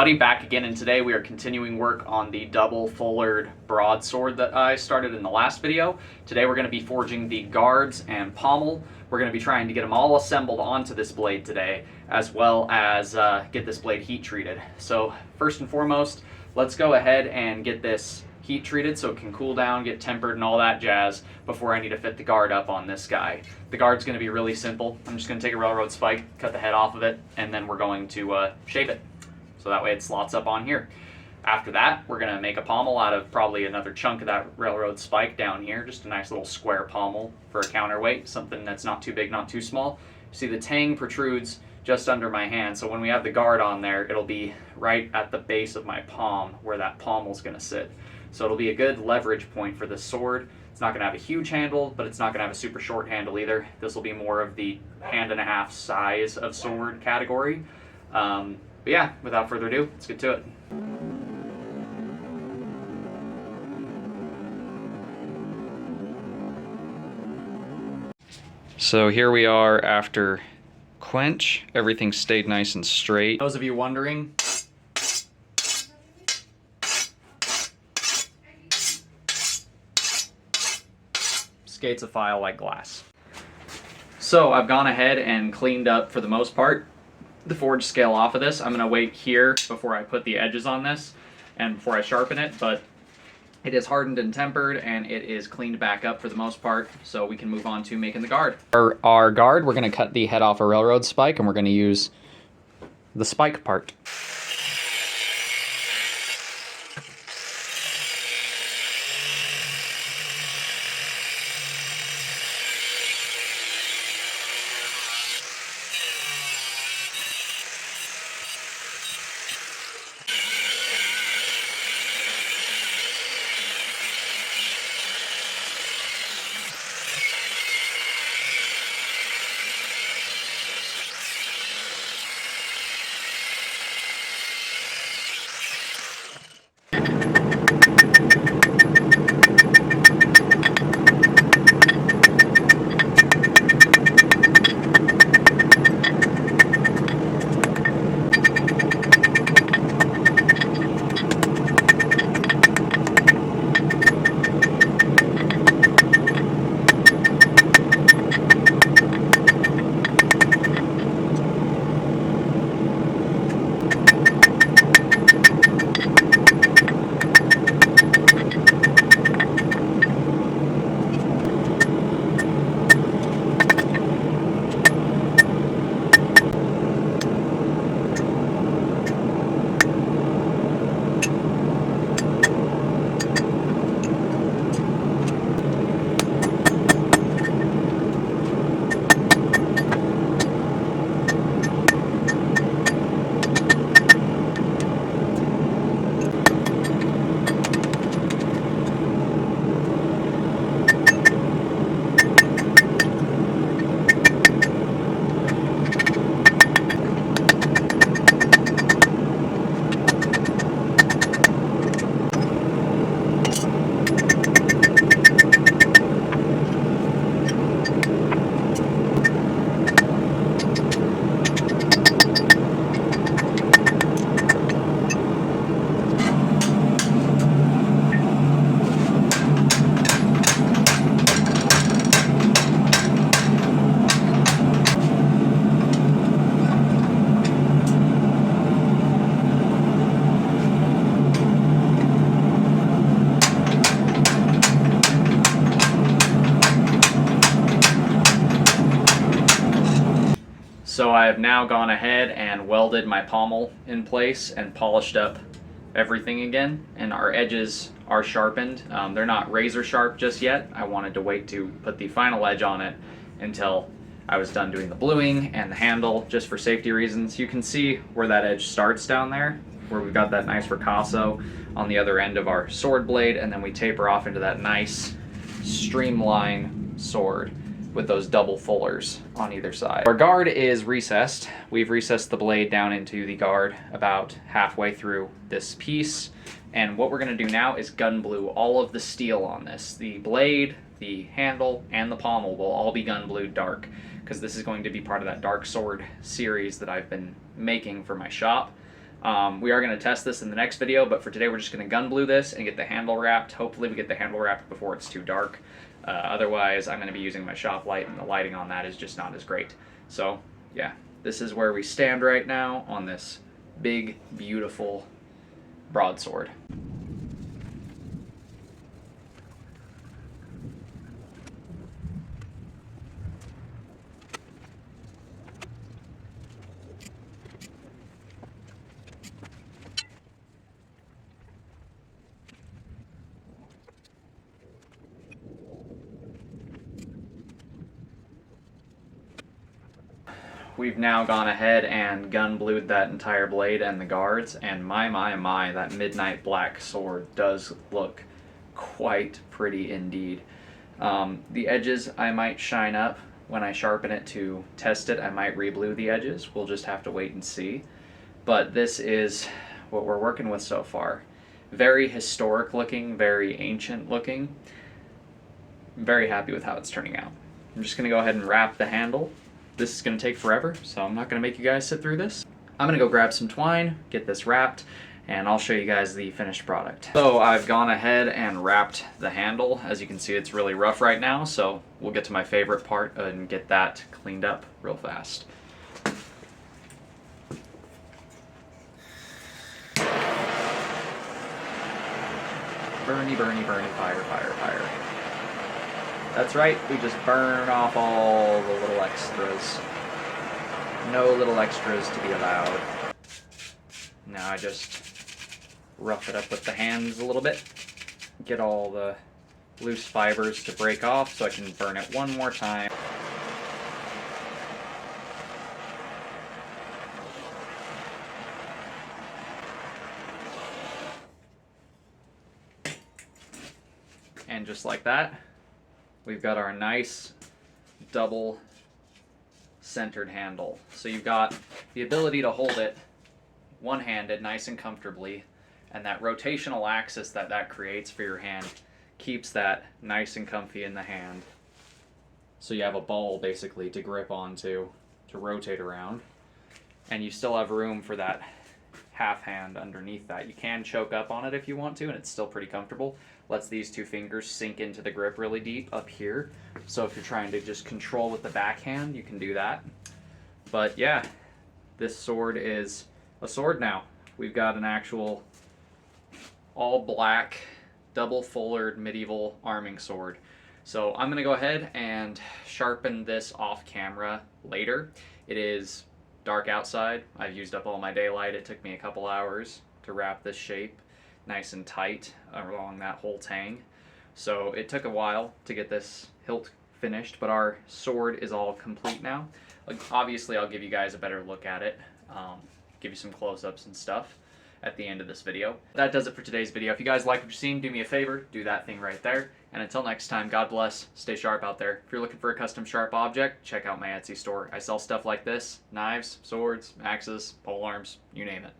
Buddy, back again, and today we are continuing work on the double fullered broadsword that I started in the last video. Today we're going to be forging the guards and pommel. We're going to be trying to get them all assembled onto this blade today, as well as get this blade heat treated. So first and foremost, let's go ahead and get this heat treated so it can cool down, get tempered and all that jazz before I need to fit the guard up on this guy. The guard's going to be really simple. I'm just going to take a railroad spike, cut the head off of it, and then we're going to shape it. So that way it slots up on here. After that, we're going to make a pommel out of probably another chunk of that railroad spike down here. Just a nice little square pommel for a counterweight, something that's not too big, not too small. See, the tang protrudes just under my hand, so when we have the guard on there, it'll be right at the base of my palm where that pommel's going to sit. So it'll be a good leverage point for this sword. It's not going to have a huge handle, but it's not going to have a super short handle either. This will be more of the hand-and-a-half size of sword category. But yeah, without further ado, let's get to it. So here we are after quench. Everything stayed nice and straight. Those of you wondering, skates a file like glass. So I've gone ahead and cleaned up, for the most part, the forge scale off of this. I'm going to wait here before I put the edges on this and before I sharpen it, but it is hardened and tempered and it is cleaned back up for the most part, so we can move on to making the guard. For our guard, we're going to cut the head off a railroad spike and we're going to use the spike part. So I have now gone ahead and welded my pommel in place and polished up everything again, and our edges are sharpened. They're not razor sharp just yet. I wanted to wait to put the final edge on it until I was done doing the bluing and the handle, just for safety reasons. You can see where that edge starts down there, where we've got that nice ricasso on the other end of our sword blade, and then we taper off into that nice streamline sword with those double fullers on either side. Our guard is recessed. We've recessed the blade down into the guard about halfway through this piece, and what we're going to do now is gun blue all of the steel on this. The blade, the handle, and the pommel will all be gun blued dark, because this is going to be part of that dark sword series that I've been making for my shop. We are going to test this in the next video, but for today we're just going to gun blue this and get the handle wrapped. Hopefully we get the handle wrapped before it's too dark. Otherwise I'm going to be using my shop light, and the lighting on that is just not as great. So yeah, this is where we stand right now on this big, beautiful broadsword. We've now gone ahead and gun blued that entire blade and the guards, and my, that midnight black sword does look quite pretty indeed. The edges I might shine up when I sharpen it to test it. I might re-blue the edges. We'll just have to wait and see. But this is what we're working with so far. Very historic looking, very ancient looking. I'm very happy with how it's turning out. I'm just going to go ahead and wrap the handle. This is going to take forever, so I'm not going to make you guys sit through this. I'm going to go grab some twine, get this wrapped, and I'll show you guys the finished product. So I've gone ahead and wrapped the handle. As you can see, it's really rough right now, so we'll get to my favorite part and get that cleaned up real fast. Burny, burny, burny, fire, fire, fire. That's right, we just burn off all the little extras. No little extras to be allowed. Now I just rough it up with the hands a little bit. Get all the loose fibers to break off so I can burn it one more time. And just like that, we've got our nice double centered handle. So you've got the ability to hold it one-handed nice and comfortably, and that rotational axis that creates for your hand keeps that nice and comfy in the hand. So you have a ball basically to grip onto to rotate around, and you still have room for that half hand underneath that. You can choke up on it if you want to, and it's still pretty comfortable. Lets these two fingers sink into the grip really deep up here. So if you're trying to just control with the backhand, you can do that. But yeah, this sword is a sword now. We've got an actual all black, double fullered medieval arming sword. So I'm gonna go ahead and sharpen this off camera later. It is dark outside. I've used up all my daylight. It took me a couple hours to wrap this shape nice and tight along that whole tang. So it took a while to get this hilt finished, but our sword is all complete now. Obviously I'll give you guys a better look at it, give you some close-ups and stuff at the end of this video. That does it for today's video. If you guys like what you've seen, do me a favor, do that thing right there. And until next time, God bless, stay sharp out there. If you're looking for a custom sharp object, check out my Etsy store. I sell stuff like this: knives, swords, axes, polearms, you name it.